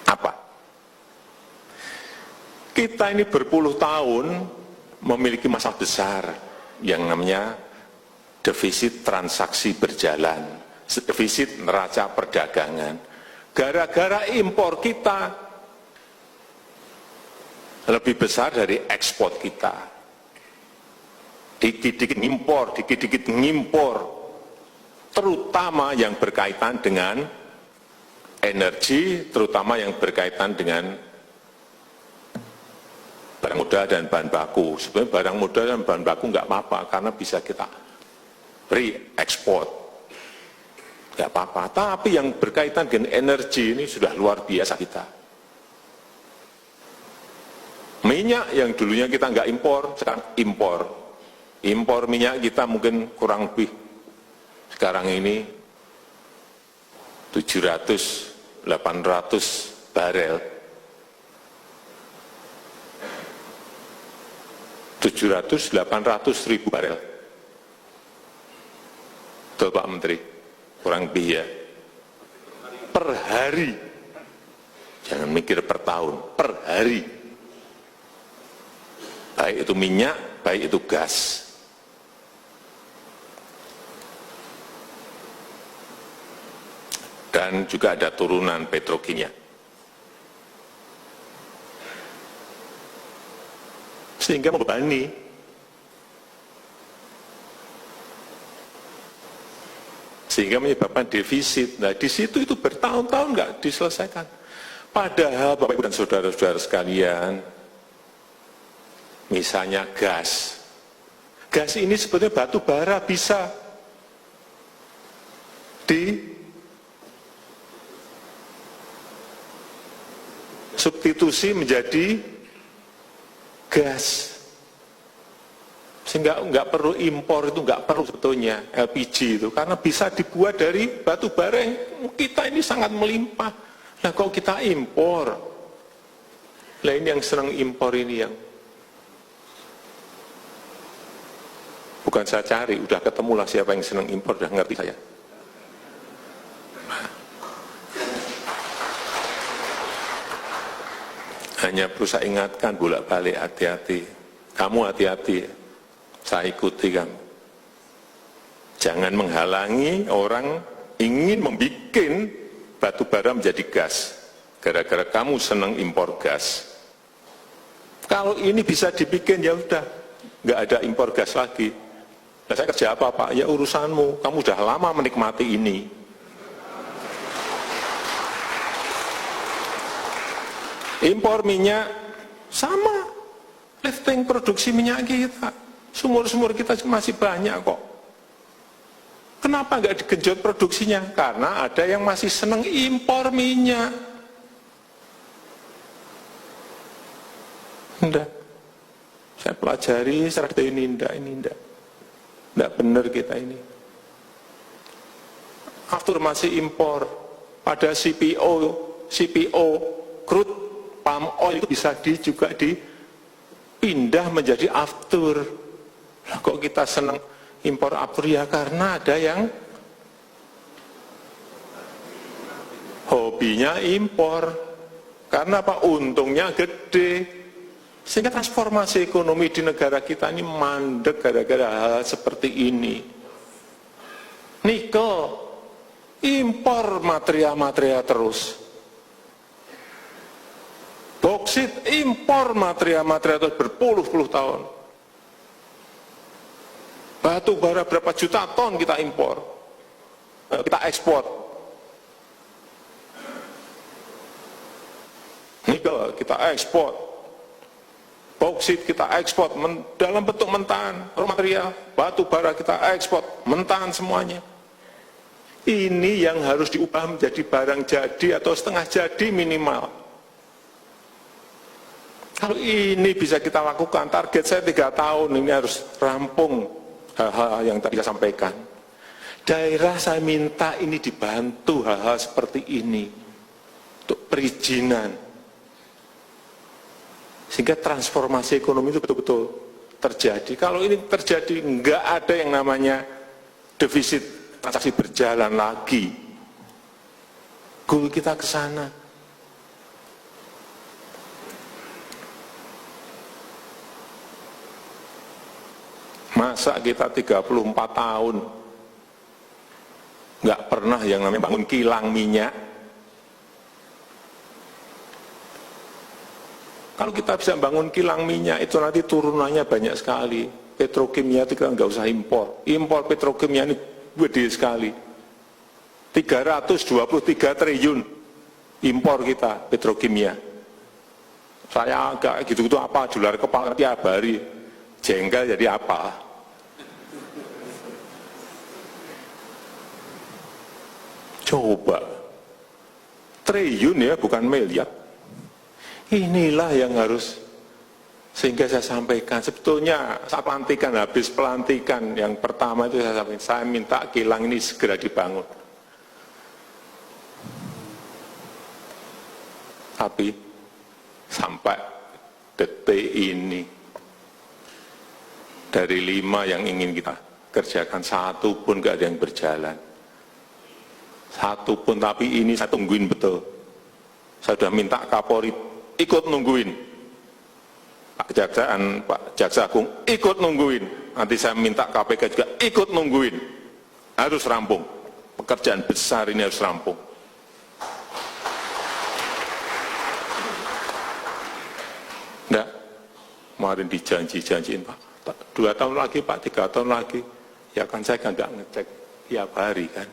Apa? Kita ini berpuluh tahun memiliki masalah besar yang namanya defisit transaksi berjalan, defisit neraca perdagangan. Gara-gara impor kita lebih besar dari ekspor kita. Dikit-dikit ngimpor, terutama yang berkaitan dengan energi, terutama yang berkaitan dengan barang modal dan bahan baku. Sebenarnya barang modal dan bahan baku nggak apa-apa, karena bisa kita re-ekspor. Nggak apa-apa, tapi yang berkaitan dengan energi ini sudah luar biasa kita. Minyak yang dulunya kita nggak impor, sekarang impor. Impor minyak kita mungkin kurang lebih sekarang ini 700-800 barel. 700-800 ribu barel. Betul Pak Menteri, kurang lebih ya. Per hari, jangan mikir per tahun, per hari. Baik itu minyak, baik itu gas. Dan juga ada turunan petrokimia. Sehingga membebani. Sehingga menyebabkan defisit. Nah di situ itu bertahun-tahun nggak diselesaikan. Padahal Bapak Ibu dan saudara-saudara sekalian, misalnya gas. Gas ini sebetulnya batu bara bisa disubstitusi menjadi gas. Sehingga nggak perlu impor, itu nggak perlu sebetulnya LPG itu, karena bisa dibuat dari batu bara yang kita ini sangat melimpah. Nah kalau kita impor, nah ini yang senang impor ini yang bukan saya cari, udah ketemulah siapa yang senang impor, udah ngerti saya. Hanya perlu saya ingatkan bolak-balik, hati-hati. Kamu hati-hati. Saya ikuti kamu. Jangan menghalangi orang ingin membuat batu bara menjadi gas. Gara-gara kamu senang impor gas. Kalau ini bisa dibikin, ya udah, nggak ada impor gas lagi. Nah, saya kerja apa Pak? Ya urusanmu. Kamu udah lama menikmati ini. Impor minyak sama, lifting produksi minyak kita. Sumur-sumur kita masih banyak kok. Kenapa nggak digenjot produksinya? Karena ada yang masih seneng impor minyak. Enggak. Saya pelajari secara ini enggak. Enggak benar kita ini. After masih impor, pada CPO, crude palm oil itu bisa juga dipindah menjadi after. Kok kita senang impor after? Ya karena ada yang hobinya impor. Karena apa? Untungnya gede. Sehingga transformasi ekonomi di negara kita ini mandek gara-gara hal seperti ini. Nikel, impor material-material terus. Boksit, impor material-material terus berpuluh-puluh tahun. Batu bara berapa juta ton kita impor, kita ekspor. Nikel kita ekspor, boksit kita ekspor dalam bentuk mentahan, raw material, batu bara kita ekspor mentahan semuanya. Ini yang harus diubah menjadi barang jadi atau setengah jadi minimal. Kalau ini bisa kita lakukan, target saya 3 tahun ini harus rampung hal-hal yang tadi saya sampaikan. Daerah saya minta ini dibantu hal-hal seperti ini untuk perizinan, sehingga transformasi ekonomi itu betul-betul terjadi. Kalau ini terjadi, nggak ada yang namanya defisit transaksi berjalan lagi. Goal kita ke sana. Masa kita 34 tahun nggak pernah yang namanya bangun kilang minyak? Kalau kita bisa bangun kilang minyak, itu nanti turunannya banyak sekali. Petrokimia itu kita nggak usah impor. Impor petrokimia ini gede sekali. 323 triliun impor kita petrokimia. Saya agak gitu-gitu apa, jular kepala tiap hari. Jengkel jadi apa? Coba. Triliun ya, bukan miliar. Inilah yang harus, sehingga saya sampaikan, sebetulnya saat pelantikan, habis pelantikan yang pertama itu saya sampaikan, saya minta kilang ini segera dibangun. Tapi sampai detik ini, dari 5 yang ingin kita kerjakan, 1 pun nggak ada yang berjalan. 1 pun, tapi ini saya tungguin betul. Saya sudah minta Kapolri ikut nungguin. Pak Kejaksaan, Pak Jaksa Agung ikut nungguin. Nanti saya minta KPK juga ikut nungguin. Harus rampung. Pekerjaan besar ini harus rampung. Enggak, kemarin dijanjiin Pak, 2 tahun lagi Pak, 3 tahun lagi. Ya kan saya kan enggak ngecek tiap hari kan.